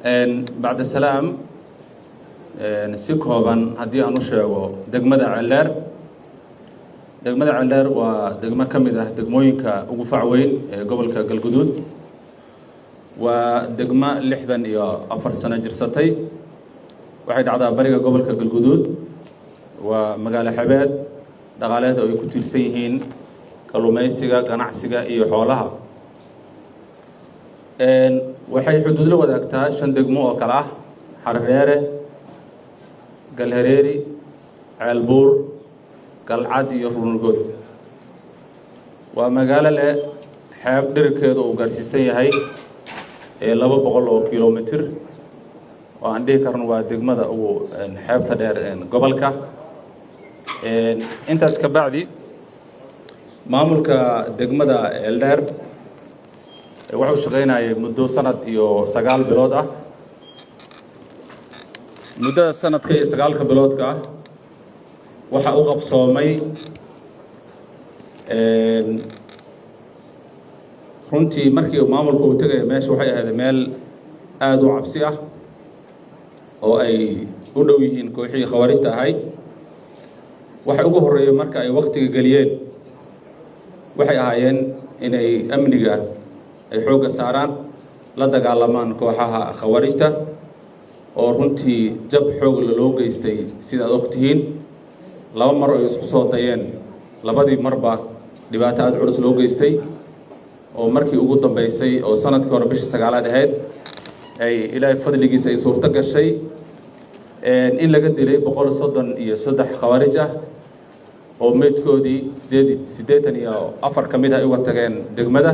بعد السلام سيكوبان هدي أنو شيغو دغمدا علار دغمدا علار ودغما كميده دغموينكا ugu facweyn ee gobolka Galgaduud ودغما 64 sano jirsatay waxay dhacdaa bariga gobolka Galgaduud waa magaalo xabeed dhaqaaleed oo ay ku tiirsan yihiin kalluumaysiga ganacsiga iyo xoolaha waxay xuduud la wadaagtaa 5 degmo oo kala ah Hareere Galhareeri Ceelbuur Galcad iyo Runugod waa magaalo leh xeeb dhirkeedu uu gaarsiisan yahay 200 kilomitir oo aan dhihi karno waa degmada ugu xeebta dheer gobolka intaas ka bacdi maamulka degmada Eldheer wuxuu shaqeynayay muddo sanad iyo 9 bilood ah muddada sanadka iyo 9 biloodka ah waxa uu qabsoomay runtii markii maamulku uu tagay meesha waxay ahayd meel aad u cabsi ah oo ay u dhow yihiin kooxihii khawaarijta ahay waxa ugu horeeyay marka ay waqtiga galiyeen waxay ahaayeen inay amniga ay xooga saaraan la dagaalamaan kooxaha khawaarijta oo runtii jab xoog loo geystay sida aad ogtihiin laba mar oo isku soo dayeen labadii marba dhibaato aad culus loo geystay oo markii ugu dambeysay oo sanadkii hore bishii 9aad ahayd ay ilaahay fadligiisa ay suurto gashay in laga dilay 133 khawaarij ah oo meedkoodii 84 kamid ah ay uga tageen degmada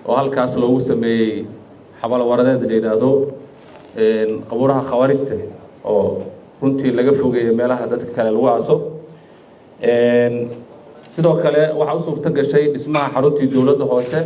oo halkaas loogu sameeyay xabal waradeed leedaado qabuuraha khawaarijta oo runtii laga fogeeyay meelaha dadka kale lagu aaso sidoo kale waxa uu suurto gashay dhismaha xaruntii dawladda hoose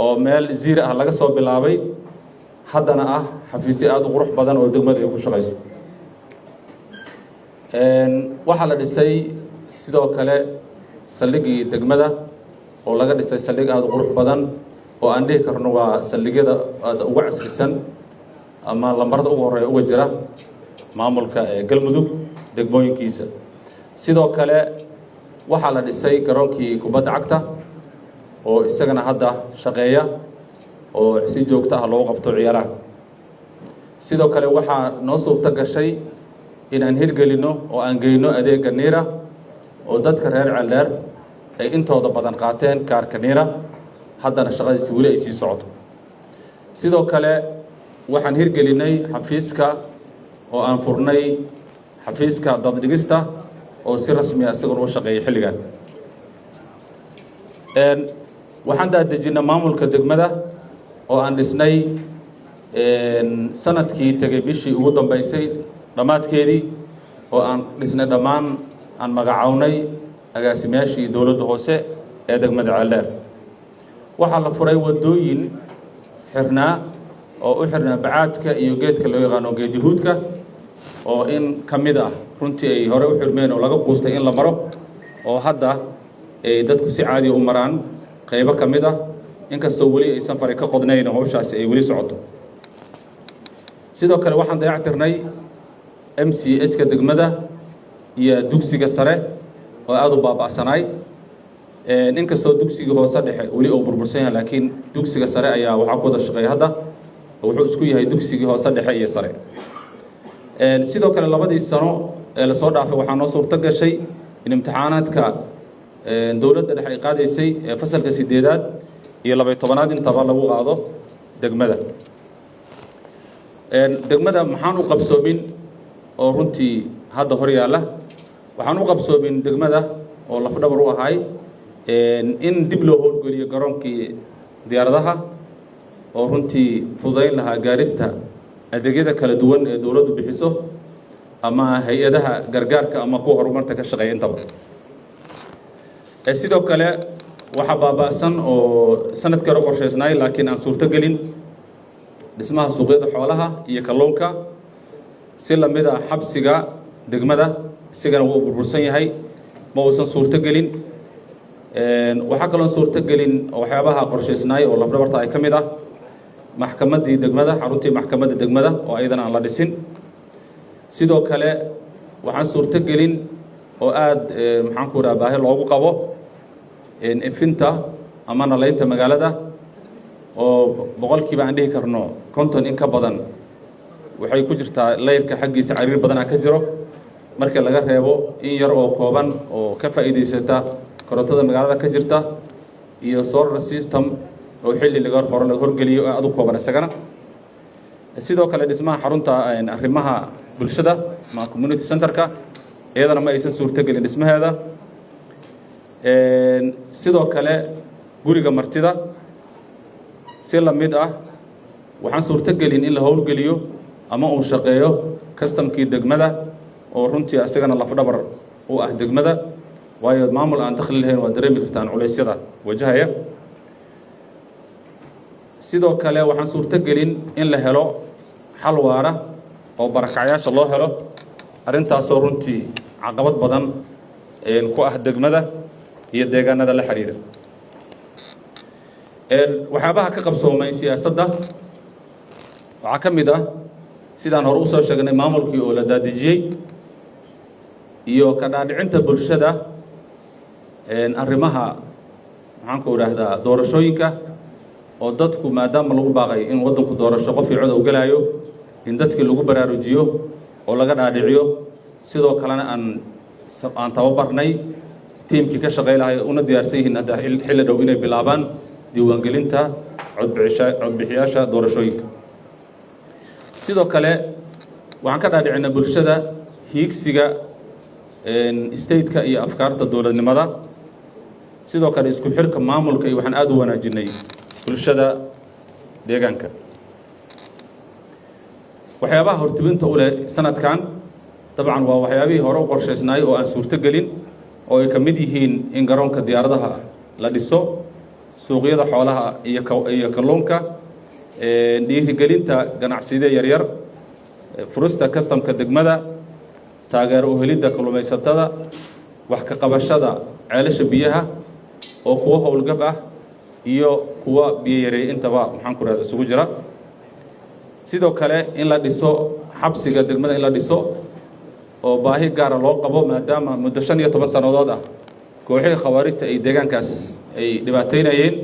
oo meel ziir ah laga soo bilaabay haddana ah xafiisyo aad u qurux badan oo degmada ay ku shaqeyso waxa la dhisay sidoo kale saldhigii degmada oo laga dhisay saldhig aad u qurux badan oo aan dhihi karno waa saldhigyada aad ugu casrisan ama lambarada ugu horeeya uga jira maamulka Galmudug degmooyinkiisa sidoo kale waxa la dhisay garoonkii kubadda cagta oo isagana hadda shaqeeya oo si joogto ah loo qabto ciyaaraha sidoo kale waxa noo suurto gashay in aan hirgelino oo aan geeyno adeega niira oo dadka reer Ceeldeer ay intooda badan qaateen kaarka niira haddana shaqadiisa wali ay sii socoto sidoo kale waxaan hirgelinay xafiiska oo aan furnay xafiiska daddhigista oo si rasmi ah isaguna u shaqeeyay xilligan waxaan daadejinay maamulka degmada oo aan dhisnay sanadkii tagay bishii ugu dambeysay dhamaadkeedii oo aan dhisnay dhammaan aan magacawnay agaasimayaashii dawladda hoose ee degmada Ceeldeer waxaa la furay wadooyin xirnaa oo u xirnaa bacaadka iyo geedka loo yaqaan geed yahuudka oo in kamid ah runtii ay hore u xirmeen oo laga quustay in la maro oo hadda ay dadku si caadi u maraan qaybo kamid ah inkastoo wali ay safar ka qodnayn hawshaasi ay wali socoto sidoo kale waxaan dayactirnay MCH-ka degmada iyo dugsiga sare oo aad u baaba'sanay inkastoo dugsiga hoose dhexe wali uu burbursan yahay laakiin dugsiga sare ayaa waxa ku wada shaqeeya hadda wuxuu isku yahay dugsiga hoose dhexe iyo sare sidoo kale labadii sano ee la soo dhaafay waxaa noo suurto gashay in imtixaanaadka dawladda dhexe ay qaadaysay fasalka 8aad iyo 12aad intaba lagu qaado degmada degmada maxaan u qabsoomin oo runtii hadda hor yaala waxaan u qabsoomin degmada oo lafdhabar u ahay in dib loo howlgeliyo garoonkii diyaaradaha oo runtii fududayn lahaa gaarista adeegyada kala duwan ee dawladdu bixiso ama hay'adaha gargaarka ama kuwa horumarta ka shaqeeya intaba sidoo kale waxa baaba'san oo sanadkii hore qorsheysnay laakiin aan suurto gelin dhismaha suuqyada xoolaha iyo kalluunka si la mid ah xabsiga degmada isagana wuu burbursan yahay ma uusan suurto gelin waxa kaloo suurto gelin waxyaabaha qorsheysnay oo lafdhabarta ay ka mid ah maxkamaddii degmada xaruntii maxkamadda degmada oo ayadana aan la dhisin sidoo kale waxaan suurto gelin oo aad maxaan ku rahaa baahi loogu qabo ifinta ama nalaynta magaalada oo boqolkiiba aan dhihi karno 50 in ka badan waxay ku jirtaa leyrka xaggiisa cariir badan ka jiro marka laga reebo in yar oo kooban oo ka faa'iideysata korontada magaalada ka jirta iyo solar system oo xilli laga horgeliyo aad u kooban isagana sidoo kale dhismaha xarunta arrimaha bulshada ma community center-ka iyadana ma aysan suurto gelin dhismaheeda sidoo kale guriga martida si la mid ah waxaan suurto gelin in la howlgeliyo ama uu shaqeeyo customkii degmada oo runtii asagana lafdhabar u ah degmada waayo maamul aan dakhli lahayn waa dareemi kartaan culeysyada wajahaya sidoo kale waxaan suurto gelin in la helo xal waara oo barakacyaasha loo helo arrintaasoo runtii caqabad badan ku ah degmada iyo deegaanada la xiriira waxyaabaha ka qabsoomay siyaasadda waxaa ka mid ah sidaan hore usoo sheegnay maamulkii oo la daadejiyey iyo ka dhaadhicinta bulshada arrimaha maxaan ku idhaahdaa doorashooyinka oo dadku maadaama lagu baaqay in waddanku doorasho qof iyo cod u galaayo in dadkii lagu baraarujiyo oo laga dhaadhiciyo sidoo kalena aan tababarnay tiimkii ka shaqey lahay una diyaarsan yihiin hadda xilli dhow inay bilaabaan diiwaangelinta codbixiyaasha doorashooyinka sidoo kale waxaan ka dhaadhicinay bulshada hiigsiga stateka iyo afkaarta dowladnimada sidoo kale isku xirka maamulka iyo waxaan aad u wanaajinay bulshada deegaanka waxyaabaha hortibinta u leh sanadkan dabcan waa waxyaabihii hore u qorshaysnaay oo aan suurto gelin oo ay ka mid yihiin in garoonka diyaaradaha la dhiso suuqyada xoolaha iyo kalluunka dhiirigelinta ganacsiyada yaryar furista customka degmada taageero u helidda kalluumaysatada wax ka qabashada ceelasha biyaha oo kuwa howlgab ah iyo kuwa biyo yareey intaba maxaan ku raad isugu jira sidoo kale in la dhiso xabsiga degmada in la dhiso oo baahi gaara loo qabo maadaama muddo 15 sanadood ah kooxihii khawaarijta ay deegaankaas ay dhibaateynayeen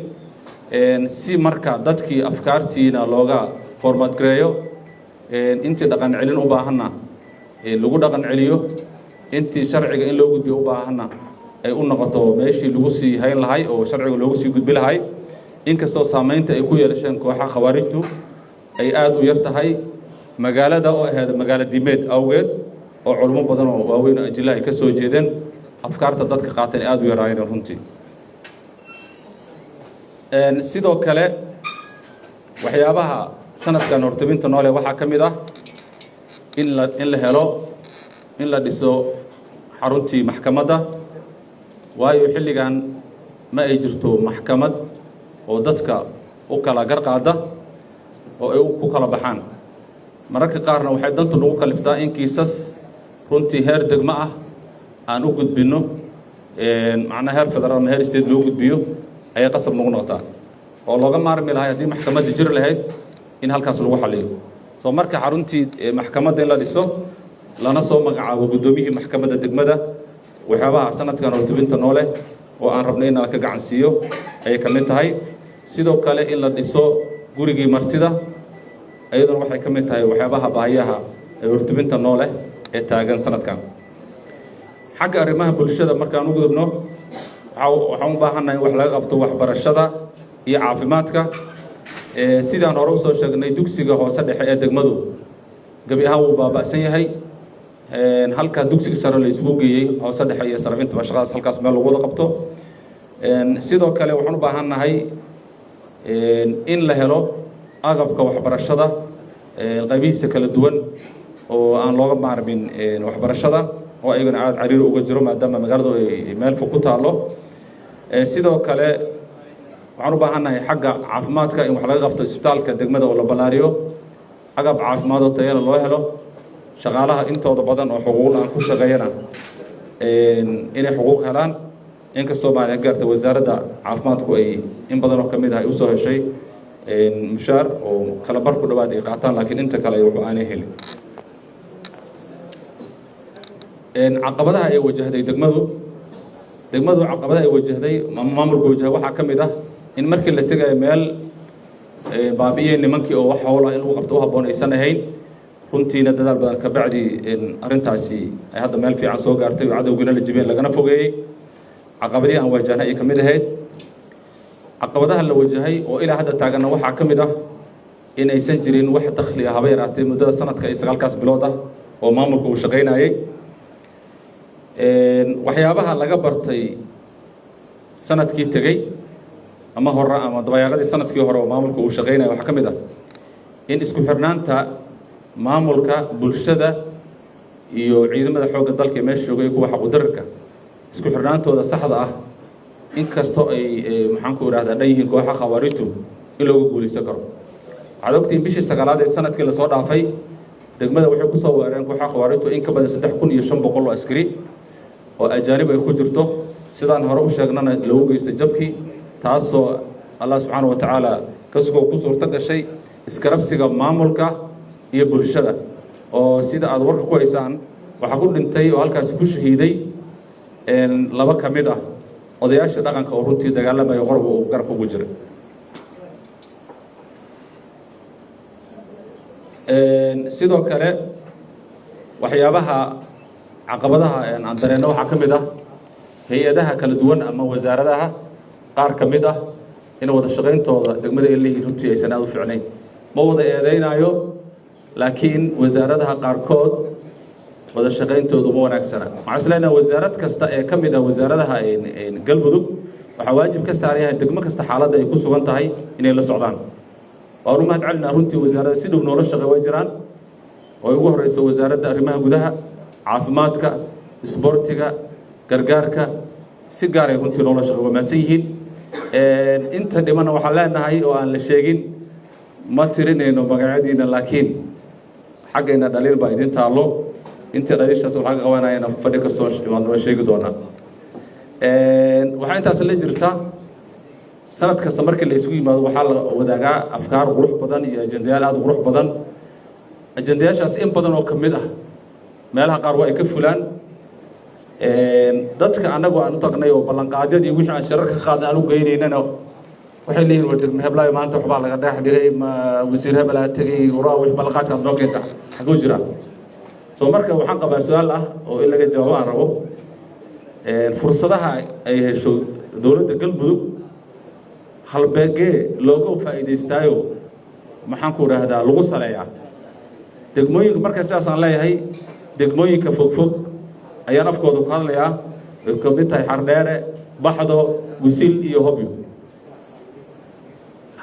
si marka dadkii afkaartiina looga format gareeyo intii dhaqan celin u baahanna lagu dhaqan celiyo intii sharciga in loo gudbiyo u baahanna ay u noqoto meeshii lagu sii hayn lahay oo sharciga loogu sii gudbi lahay inkastoo saamaynta ay ku yeelasheen kooxaha khawaarijtu ay aad u yar tahay magaalada oo ahayd magaalo diimeed awgeed oo culmo badan oo waaweyn ajilaha ay ka soo jeedeen afkaarta dadka qaateen aad u yaraayeen runtii sidoo kale waxyaabaha sanadkan hortobinta noole waxaa ka mid ah in la helo in la dhiso xaruntii maxkamadda waayo xilligan ma ay jirto maxkamad oo dadka u kala garqaada oo ay ku kala baxaan mararka qaarna waxay dantu lagu kaliftaa in kiisas runtii heer degmo ah aan u gudbino macnaha heer federaal ama heer state loo gudbiyo ayay qasab nagu noqotaa oo looga maarmi lahay haddii maxkamadda jiri lahayd in halkaas lagu xaliyo soo marka xaruntii maxkamadda in la dhiso lana soo magacaabo guddoomiyihii maxkamadda degmada waxyaabaha sanadkan hortibinta noole oo aan rabnay in la ka gacan siiyo ayay ka mid tahay sidoo kale in la dhiso gurigii martida ayaduna waxay ka mid tahay waxyaabaha baahiyaha ee hortibinta noole ee taagan sanadkan xagga arrimaha bulshada markaan u gudubno waxaan u baahannahay in wax laga qabto waxbarashada iyo caafimaadka sidaan hore usoo sheegnay dugsiga hoose dhexe ee degmadu gabi ahaan wuu baaba'san yahay halka dugsiga sare la isugu geeyey hoose dhexe iyo sarfintaba shaqadaas halkaas meel lagu wada qabto sidoo kale waxaan u baahannahay in la helo agabka waxbarashada qaybihiisa kala duwan oo aan looga maarmin waxbarashada oo ayagana aad cariir uga jiro maadaama magaaladu ay meel fog ku taalo sidoo kale waxaan u baahannahay xagga caafimaadka in wax laga qabto isbitaalka degmada oo la ballaariyo agab caafimaad oo tayada loo helo shaqaalaha intooda badan oo xuquuq aan ku shaqeeyana inay xuquuq helaan inkastoo maaliin gaarta wasaaradda caafimaadku ay in badan oo ka mid ah ay usoo heshay mushaar oo kala bar ku dhawaad ay qaataan laakiin inta kale waxba aanay helin caqabadaha ay wajahday degmadu caqabadaha ay wajahday maamulka wajah waxaa ka mid ah in markii la tegayo meel baabi'iyey nimankii oo wax howla in lagu qabto u habboon aysan ahayn runtiina dadaal badan ka bacdi arrintaasi ay hadda meel fiican soo gaartay oo cadowgina la jibeen lagana fogeeyey caqabadihii aan wajahnay ay ka mid ahayd caqabadaha la wajahay oo ilaa hadda taaganna waxaa ka mid ah in aysan jirin wax dakhli ah haba yaraatee muddada sanadka iyo 9 bilood ah oo maamulka uu shaqaynayay waxyaabaha laga bartay sanadkii tegey ama hore ama dabayaaqadii sanadkii hore oo maamulka uu shaqaynayay waxaa ka mid ah in isku xirnaanta maamulka bulshada iyo ciidamada xoogga dalka ee meesha joogay kuwa xaq-u-dararka isku xirnaantooda saxda ah inkastoo ay maxaan ku idhahdaa dhan yihiin kooxa khawaarijtu in looga guulaysan karo waxaad ogtiin bishii 9aad ee sanadkii lasoo dhaafay degmada waxay ku soo weerareen kooxa khawaarijtu in ka badan 3500 oo askari oo ajaanib ay ku jirto sidaan hore u sheegnana lagu geystay jabkii taasoo allah subxaanahu wa tacaala kasugoo ku suurto gashay iskarabsiga maamulka iyo bulshada oo sida aad warka ku haysaan waxaa ku dhintay oo halkaasi ku shahiiday laba ka mid ah odayaasha dhaqanka oo runtii dagaalamaya qorga uu garabka ugu jiray sidoo kale waxyaabaha caqabadaha aan dareenno waxaa ka mid ah hay-adaha kala duwan ama wasaaradaha qaar ka mid ah in wada shaqayntooda degmada ay leeyihiin runtii aysan aad u fiicnayn ma wada eedeynayo laakiin wasaaradaha qaarkood wada shaqayntoodu ma wanaagsana waxaan isleenahay wasaarad kasta ee ka mid ah wasaaradaha galmudug waxaa waajib ka saaran yahay degmo kasta xaaladda ay ku sugan tahay inay la socdaan waan u mahad celinaa runtii wasaaradda si dhow noola shaqay way jiraan oo ay ugu horeyso wasaaradda arrimaha gudaha caafimaadka isboortiga gargaarka si gaar ay runtii noola shaqay waa mahadsan yihiin inta dhimana waxaan leenahay oo aan la sheegin ma tirinayno magacyadiina laakiin xaggayna dhaliil baa idin taallo inta dhaliishaas waxaa ka qabanayana fadhi kastoo imaadnoo sheegi doonaa waxaa intaas la jirta sanad kasta markii la isugu yimaado waxaa la wadaagaa afkaar qurux badan iyo ajendayaal aad u qurux badan ajendayaashaas in badan oo ka mid ah meelaha qaar waa ay ka fulaan dadka annagu aan u tagnay oo ballanqaadyadii wixii aan sharar ka qaadnay aan u geynaynana waxay leeyihin war degme heblaayo maanta waxbaa laga dhex dhigay wasiir hebel aa tegey uraa wix ballanqaadka aad noo keenta xaguu jiraa soo marka waxaan qabaa su-aal ah oo in laga jawaabo aan rabo fursadaha ay hesho dowladda galmudug halbeegee looga faa'iidaystaayo maxaan ku idhaahdaa lagu saleeyaa degmooyinka marka sidaas aan leeyahay degmooyinka fogfog ayaan afkooda ku hadlayaa way ka mid tahay xardheere baxdo wisil iyo hobyo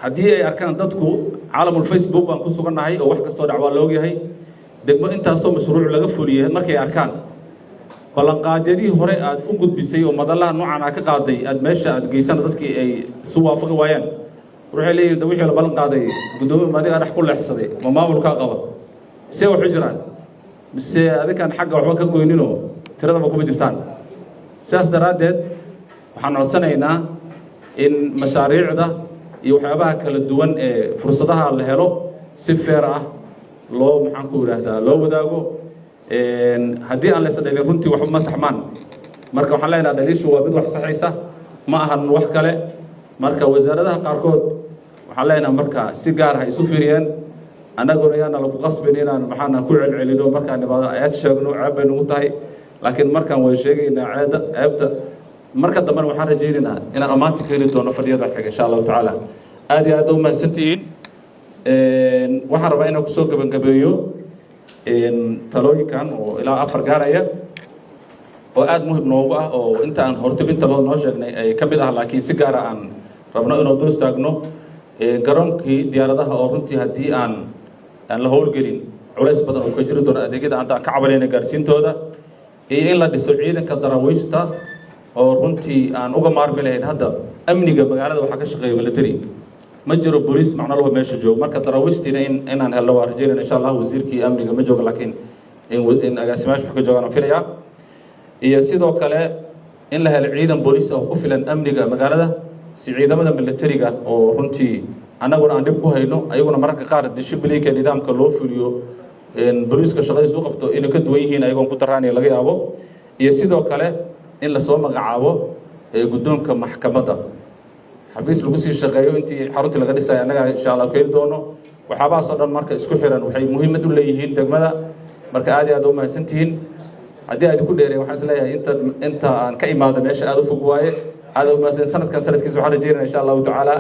haddii ay arkaan dadku caalamul facebook baan ku sugannahay oo wax kastoo dhac waa la ogyahay degmo intaasoo mashruuc laga fuliyay markay arkaan ballanqaadyadii hore aad u gudbisay oo madallaha noocan aad ka qaaday aad meesha aad geysana dadkii ay isu waafaqi waayaan waxay leeyihin wixii la ballan qaaday guddoomiye adiga dhex ku leexsaday ma maamulkaa qaba see waxu jiraan mise adikaan xagga waxba ka goyninoo tiradaba kuma jirtaan sidaas daraaddeed waxaan codsanaynaa in mashaariicda iyo waxyaabaha kala duwan ee fursadaha la helo si feer ah loo maxaan ku idhaahdaa loo wadaago haddii aan laysa dhalin runtii waxba ma saxmaan marka waxaan leenaha dhaliishu waa mid wax saxaysa ma ahan wax kale marka wasaaradaha qaarkood waxaan leenaha marka si gaar ah isu fiiriyeen annaguna yaana lagu qasbin inaan maxaana ku celcelino markaan nimaado ayaad sheegno ceeb bay nagu tahay laakiin markaan way sheegaynaa ceebta marka dambena waxaan rajaynaynaa inaan ammaanta ka heli doono fadhiyada xiga insha allahu tacaala aad iyo aad u mahadsantihiin waxaan rabaa inaan kusoo gabagabeeyo talooyinkan oo ilaa 4 gaaraya oo aad muhiim noogu ah oo inta aan hortibinta loo noo sheegnay ay ka mid ah laakiin si gaar ah aan rabno inaan dul istaagno garoonkii diyaaradaha oo runtii haddii aan la howlgelin culays badan oo ka jiri doono adeegyada aan ka cabanayna gaarsiintooda iyo in la dhiso ciidanka daraawiishta oo runtii aan uga maarmi lahayn hadda amniga magaalada waxaa ka shaqeeya military ma jiro booliis macno loo meesha joogo marka daraawiishtiina inaan helno waa rajaynayna insha allah wasiirkii amniga ma joogo laakiin in agaasimayaasha wax ka joogaan aan filayaa iyo sidoo kale in la helo ciidan booliis oo ku filan amniga magaalada si ciidamada militariga oo runtii annaguna aan dhib ku hayno ayaguna mararka qaar dishibliinka nidaamka loo fuliyo booliiska shaqadiisa u qabto inay ka duwan yihiin ayagoon ku daraanaya laga yaabo iyo sidoo kale in lasoo magacaabo guddoonka maxkamadda xabiis lagu sii shaqeeyo intii xaruntii laga dhisay annaga insha Allah keeni doono waxaabahaasoo dhan marka isku xiran waxay muhiimad u leeyihiin degmada marka aad iyo aad u mahadsantihiin haddii aad ku dheereen waxaan isleeyahay inta aan ka imaado meesha aad u fog waaye aad u mahadsan sanadkan sanadkiisa waxaan rajeynayaa insha Allah tacaala